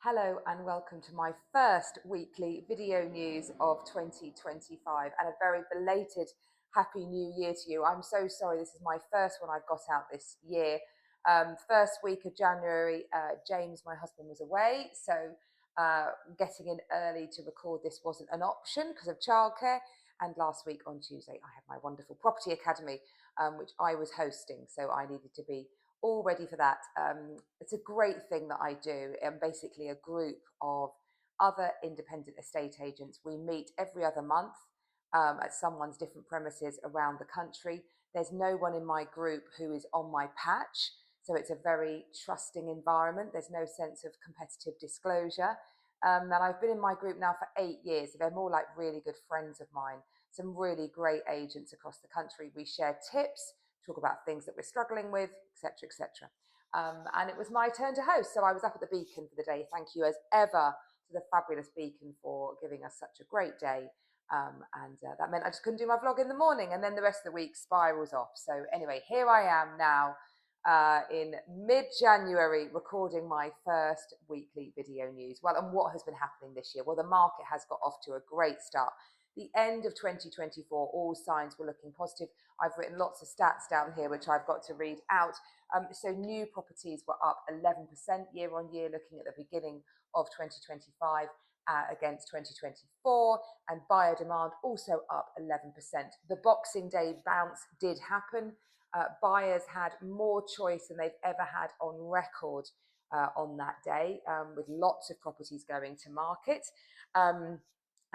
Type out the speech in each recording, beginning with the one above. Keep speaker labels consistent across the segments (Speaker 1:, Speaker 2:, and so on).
Speaker 1: Hello and welcome to my first weekly video news of 2025 and a very belated Happy New Year to you. I'm so sorry, this is my first one I've got out this year. First week of January, James, my husband, was away, so getting in early to record this wasn't an option because of childcare. And last week on Tuesday, I had my wonderful Property Academy, which I was hosting, so I needed to be all ready for that. It's a great thing that I do. I'm basically a group of other independent estate agents. We meet every other month at someone's different premises around the country. There's no one in my group who is on my patch, so it's a very trusting environment. There's no sense of competitive disclosure. And I've been in my group now for 8 years. So they're more like really good friends of mine, some really great agents across the country. We share tips, talk about things that we're struggling with, etc., etc. And it was my turn to host, so I was up at the Beacon for the day. Thank you as ever to the fabulous Beacon for giving us such a great day. And that meant I just couldn't do my vlog in the morning, and then the rest of the week spirals off. So anyway, here I am now in mid-January recording my first weekly video news. Well, and what has been happening this year? Well, the market has got off to a great start. The end of 2024, all signs were looking positive. I've written lots of stats down here, which I've got to read out. So new properties were up 11% year on year, looking at the beginning of 2025 against 2024, and buyer demand also up 11%. The Boxing Day bounce did happen. Buyers had more choice than they've ever had on record on that day, with lots of properties going to market.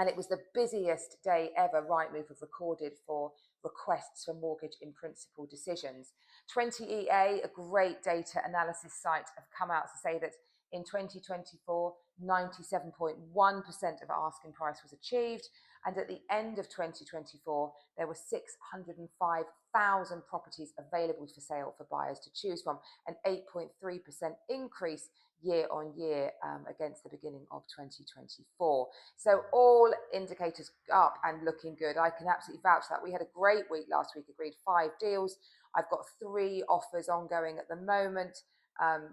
Speaker 1: And it was the busiest day ever Rightmove have recorded for requests for mortgage in principle decisions. 20EA, a great data analysis site, have come out to say that in 2024, 97.1% of asking price was achieved. And at the end of 2024, there were 605,000 properties available for sale for buyers to choose from, an 8.3% increase year on year against the beginning of 2024. So all indicators up and looking good. I can absolutely vouch that. We had a great week last week, agreed 5 deals. I've got 3 offers ongoing at the moment.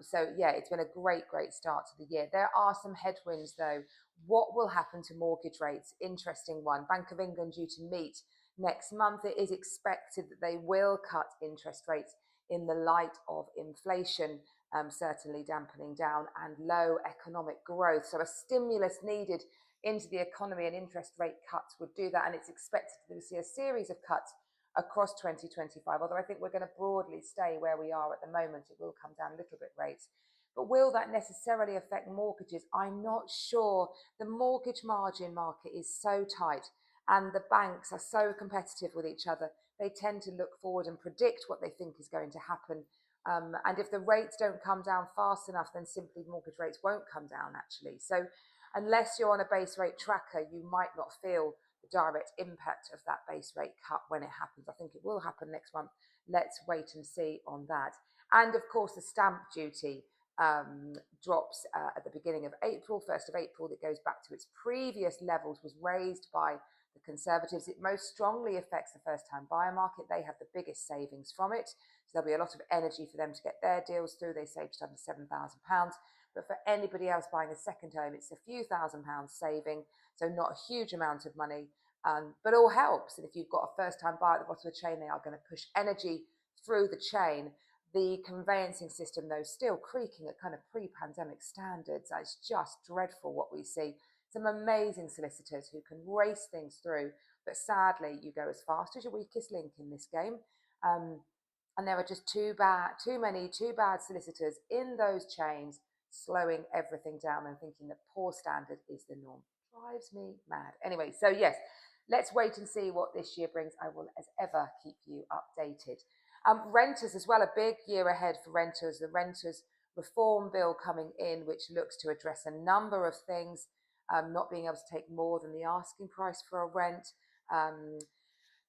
Speaker 1: So yeah, it's been a great start to the year. There are some headwinds though. What will happen to mortgage rates? Interesting one. Bank of England due to meet next month. It is expected that they will cut interest rates in the light of inflation, certainly dampening down, and low economic growth. So a stimulus needed into the economy and interest rate cuts would do that. And it's expected to see a series of cuts across 2025, although I think we're going to broadly stay where we are at the moment. It will come down a little bit rates. But will that necessarily affect mortgages? I'm not sure. The mortgage margin market is so tight and the banks are so competitive with each other. They tend to look forward and predict what they think is going to happen. And if the rates don't come down fast enough, then simply mortgage rates won't come down actually. So unless you're on a base rate tracker, you might not feel the direct impact of that base rate cut when it happens. I think it will happen next month. Let's wait and see on that. And of course, the stamp duty drops at the beginning of April, 1st of April, that goes back to its previous levels, was raised by the Conservatives. It most strongly affects the first-time buyer market. They have the biggest savings from it. So there'll be a lot of energy for them to get their deals through. They save just under £7,000. But for anybody else buying a second home, it's a few £1,000s saving. So not a huge amount of money, but all helps. And if you've got a first-time buyer at the bottom of the chain, they are going to push energy through the chain. The conveyancing system, though, still creaking at kind of pre-pandemic standards. It's just dreadful what we see. Some amazing solicitors who can race things through, but sadly, you go as fast as your weakest link in this game. And there are just too bad solicitors in those chains, slowing everything down and thinking that poor standard is the norm. Drives me mad. Anyway, so yes, let's wait and see what this year brings. I will, as ever, keep you updated. Renters as well, a big year ahead for renters. The Renters Reform Bill coming in, which looks to address a number of things, not being able to take more than the asking price for a rent,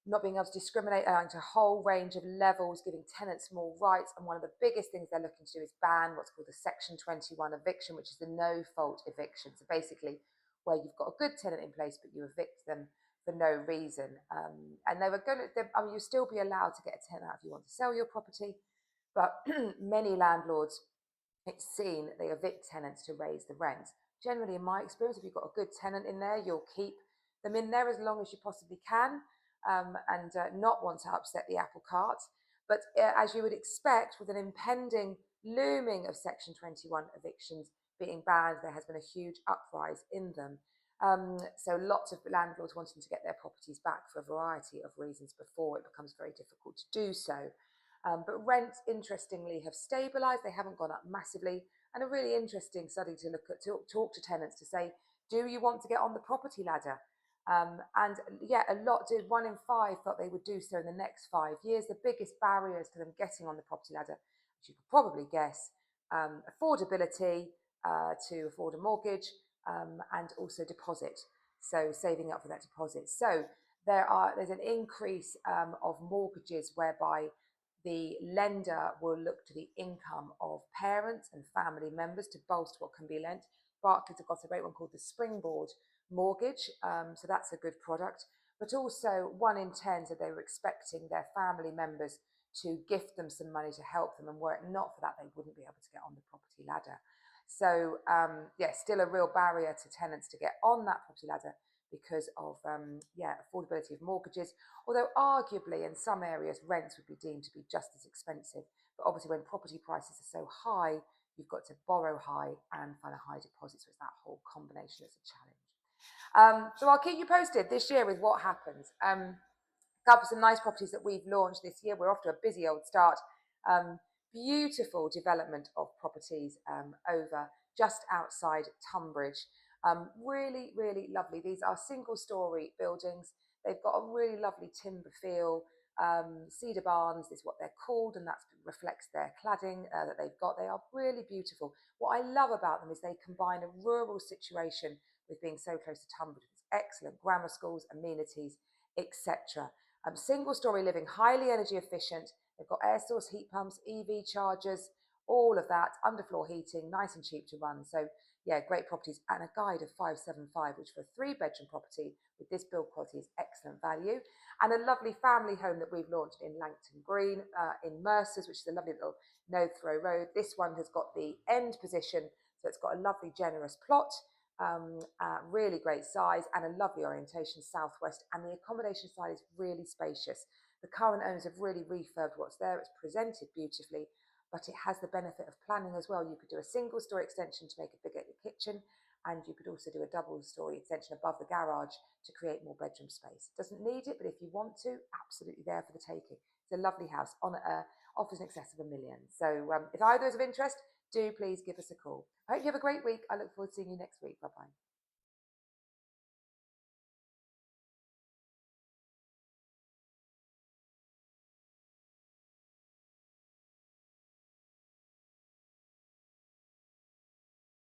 Speaker 1: not being able to discriminate along to a whole range of levels, giving tenants more rights. And one of the biggest things they're looking to do is ban what's called the Section 21 eviction, which is the no-fault eviction. So basically, where you've got a good tenant in place, but you evict them for no reason. And they were going to, you'll still be allowed to get a tenant out if you want to sell your property, but many landlords it's seen that they evict tenants to raise the rent. Generally, in my experience, if you've got a good tenant in there, you'll keep them in there as long as you possibly can, and not want to upset the apple cart. But as you would expect, with an impending looming of Section 21 evictions being banned, there has been a huge uprise in them. So lots of landlords wanting to get their properties back for a variety of reasons before it becomes very difficult to do so. But rents, interestingly, have stabilised. They haven't gone up massively. And a really interesting study to look at, to talk to tenants to say, do you want to get on the property ladder? And yeah, a lot did. 1 in 5 thought they would do so in the next 5 years. The biggest barriers to them getting on the property ladder, as you could probably guess, affordability to afford a mortgage, and also deposit. So saving up for that deposit. So there's an increase of mortgages whereby the lender will look to the income of parents and family members to bolster what can be lent. Barclays have got a great one called the Springboard mortgage, so that's a good product. But also 1 in 10 said they were expecting their family members to gift them some money to help them, and were it not for that, they wouldn't be able to get on the property ladder. So yeah, still a real barrier to tenants to get on that property ladder because of affordability of mortgages, although arguably in some areas rents would be deemed to be just as expensive. But obviously when property prices are so high, you've got to borrow high and find a high deposit, so it's that whole combination that's a challenge. So I'll keep you posted this year with what happens. A couple of some nice properties that we've launched this year. We're off to a busy old start. Beautiful development of properties over just outside Tunbridge. Really, really lovely. These are single-storey buildings. They've got a really lovely timber feel. Cedar barns is what they're called, and that reflects their cladding that they've got. They are really beautiful. What I love about them is they combine a rural situation with being so close to Tunbridge. It's excellent grammar schools, amenities, etc. Single story living, highly energy efficient. They've got air source heat pumps, EV chargers, all of that, underfloor heating, nice and cheap to run. So yeah, great properties, and a guide of 575, which for a 3-bedroom property with this build quality is excellent value. And a lovely family home that we've launched in Langton Green, in Mercers, which is a lovely little no throw road. This one has got the end position, so it's got a lovely generous plot. Really great size and a lovely orientation southwest, and the accommodation side is really spacious. The current owners have really refurbed what's there. It's presented beautifully, but it has the benefit of planning as well. You could do a single story extension to make a bigger kitchen, and you could also do a double story extension above the garage to create more bedroom space. It doesn't need it, but if you want to, absolutely there for the taking. It's a lovely house on offers in excess of £1 million. So if either is of interest, do please give us a call. I hope you have a great week. I look forward to seeing you next week. Bye bye.